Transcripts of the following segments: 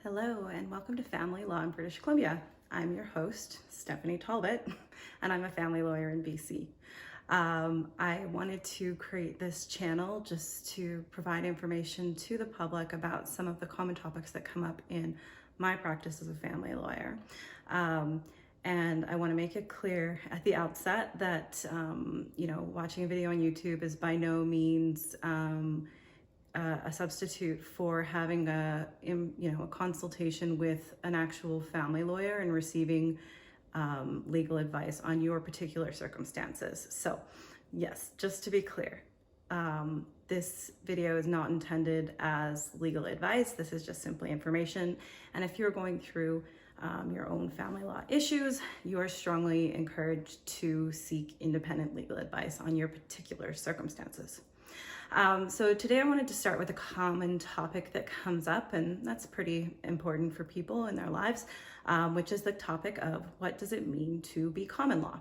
Hello and welcome to Family Law in British Columbia. I'm your host, Stephanie Talbot, and I'm a family lawyer in BC. I wanted to create this channel just to provide information to the public about some of the common topics that come up in my practice as a family lawyer. And I want to make it clear at the outset that, watching a video on YouTube is by no means a substitute for having a consultation with an actual family lawyer and receiving legal advice on your particular circumstances. So yes, just to be clear, this video is not intended as legal advice. This is just simply information. And if you're going through your own family law issues, you are strongly encouraged to seek independent legal advice on your particular circumstances. So today I wanted to start with a common topic that comes up, and that's pretty important for people in their lives, which is the topic of what does it mean to be common law?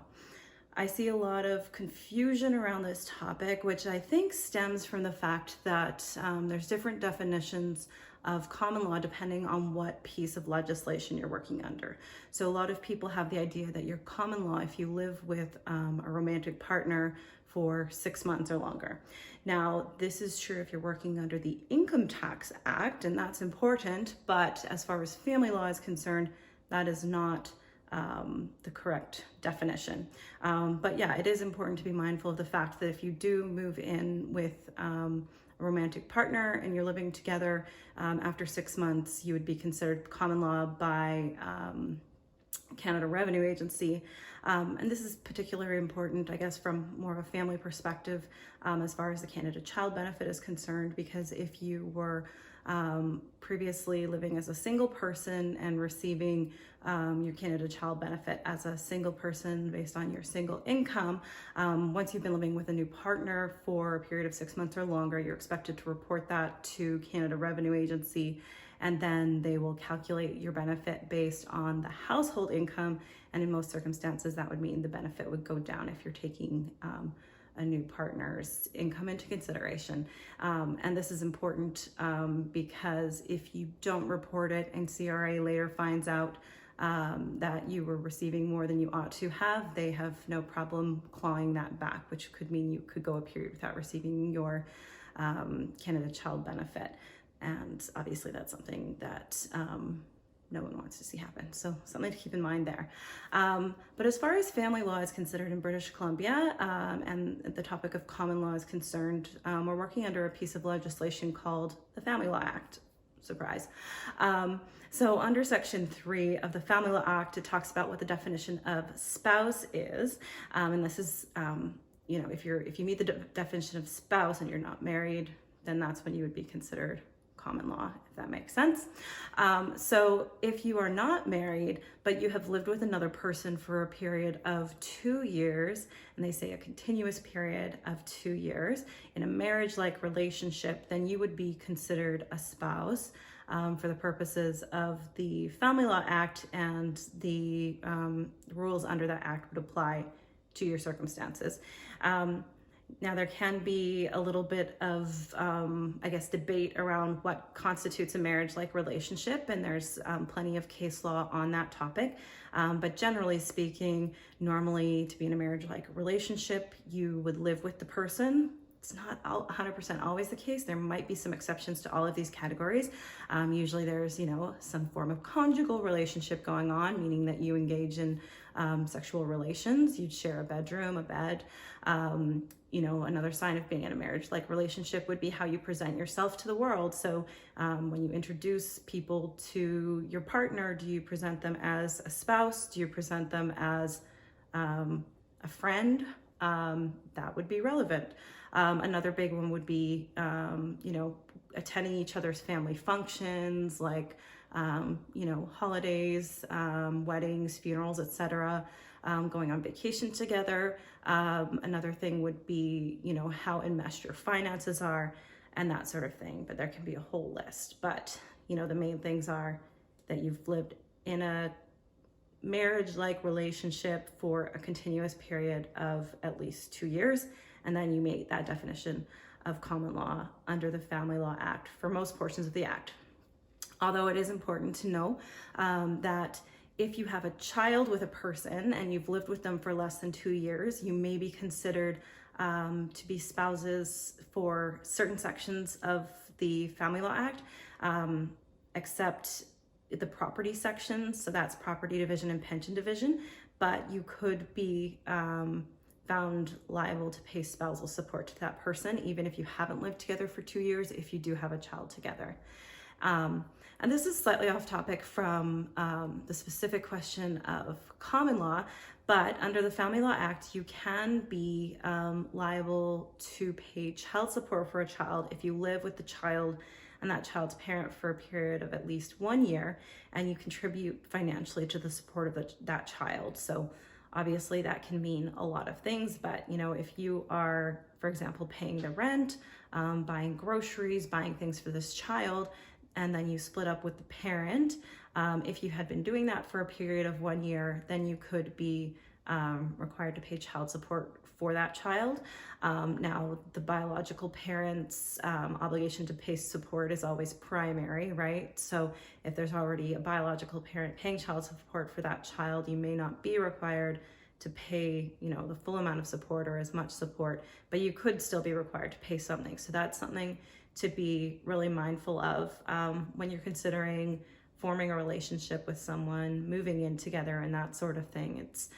I see a lot of confusion around this topic, which I think stems from the fact that there's different definitions of common law depending on what piece of legislation you're working under. So a lot of people have the idea that you're common law if you live with a romantic partner for 6 months or longer. Now, this is true if you're working under the Income Tax Act, and that's important, but as far as family law is concerned, that is not the correct definition. But yeah, it is important to be mindful of the fact that if you do move in with a romantic partner and you're living together, after 6 months, you would be considered common law by Canada Revenue Agency. And this is particularly important, I guess, from more of a family perspective as far as the Canada Child Benefit is concerned, because if you were previously living as a single person and receiving your Canada Child Benefit as a single person based on your single income, once you've been living with a new partner for a period of 6 months or longer, you're expected to report that to Canada Revenue Agency, and then they will calculate your benefit based on the household income. And in most circumstances, that would mean the benefit would go down if you're taking a new partner's income into consideration. And this is important because if you don't report it and CRA later finds out that you were receiving more than you ought to have, they have no problem clawing that back, which could mean you could go a period without receiving your Canada Child Benefit. And obviously that's something that no one wants to see happen. So something to keep in mind there. But as far as family law is considered in British Columbia and the topic of common law is concerned, we're working under a piece of legislation called the Family Law Act. Surprise. So under Section 3 of the Family Law Act, it talks about what the definition of spouse is. And this is, if you meet the definition of spouse and you're not married, then that's when you would be considered common law, if that makes sense. So if you are not married, but you have lived with another person for a period of 2 years, and they say a continuous period of 2 years in a marriage-like relationship, then you would be considered a spouse for the purposes of the Family Law Act, and the rules under that act would apply to your circumstances. Now, there can be a little bit of, debate around what constitutes a marriage-like relationship, and there's plenty of case law on that topic. But generally speaking, normally to be in a marriage-like relationship, you would live with the person. It's not 100% always the case. There might be some exceptions to all of these categories. Usually there's, some form of conjugal relationship going on, meaning that you engage in sexual relations. You'd share a bedroom, a bed. Another sign of being in a marriage-like relationship would be how you present yourself to the world. So when you introduce people to your partner, do you present them as a spouse? Do you present them as a friend? That would be relevant. Another big one would be, attending each other's family functions, like, holidays, weddings, funerals, etc., going on vacation together. Another thing would be, how enmeshed your finances are and that sort of thing. But there can be a whole list. But, the main things are that you've lived in a marriage-like relationship for a continuous period of at least 2 years, and then you meet that definition of common law under the Family Law Act for most portions of the Act. Although it is important to know that if you have a child with a person and you've lived with them for less than 2 years, you may be considered to be spouses for certain sections of the Family Law Act, except the property section. So that's property division and pension division, but you could be found liable to pay spousal support to that person, even if you haven't lived together for 2 years, if you do have a child together. And this is slightly off topic from the specific question of common law, but under the Family Law Act, you can be liable to pay child support for a child if you live with the child and that child's parent for a period of at least 1 year, and you contribute financially to the support of that child. So obviously that can mean a lot of things, but if you are, for example, paying the rent, buying groceries, buying things for this child, and then you split up with the parent, if you had been doing that for a period of 1 year, then you could be required to pay child support for that child. Now, the biological parent's obligation to pay support is always primary, right? So if there's already a biological parent paying child support for that child, you may not be required to pay, the full amount of support or as much support, but you could still be required to pay something. So that's something to be really mindful of when you're considering forming a relationship with someone, moving in together, and that sort of thing. It's,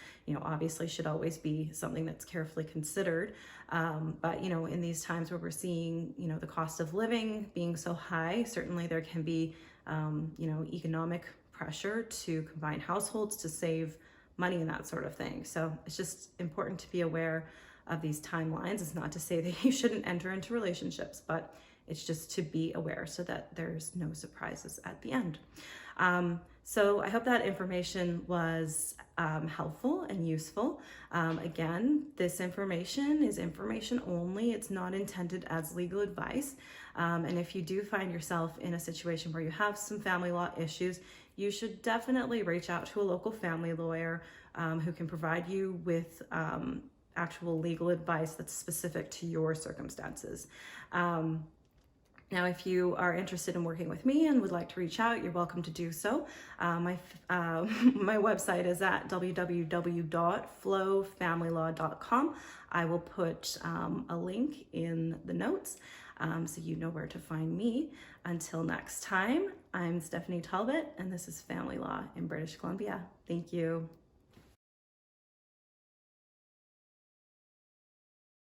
obviously should always be something that's carefully considered. But, in these times where we're seeing, the cost of living being so high, certainly there can be, economic pressure to combine households to save money and that sort of thing. So it's just important to be aware of these timelines. It's not to say that you shouldn't enter into relationships, but it's just to be aware so that there's no surprises at the end. So I hope that information was helpful and useful. Again, this information is information only. It's not intended as legal advice. And if you do find yourself in a situation where you have some family law issues, you should definitely reach out to a local family lawyer who can provide you with actual legal advice that's specific to your circumstances. Now, if you are interested in working with me and would like to reach out, you're welcome to do so. My website is at www.flowfamilylaw.com. I will put a link in the notes so you know where to find me. Until next time, I'm Stephanie Talbot, and this is Family Law in British Columbia. Thank you.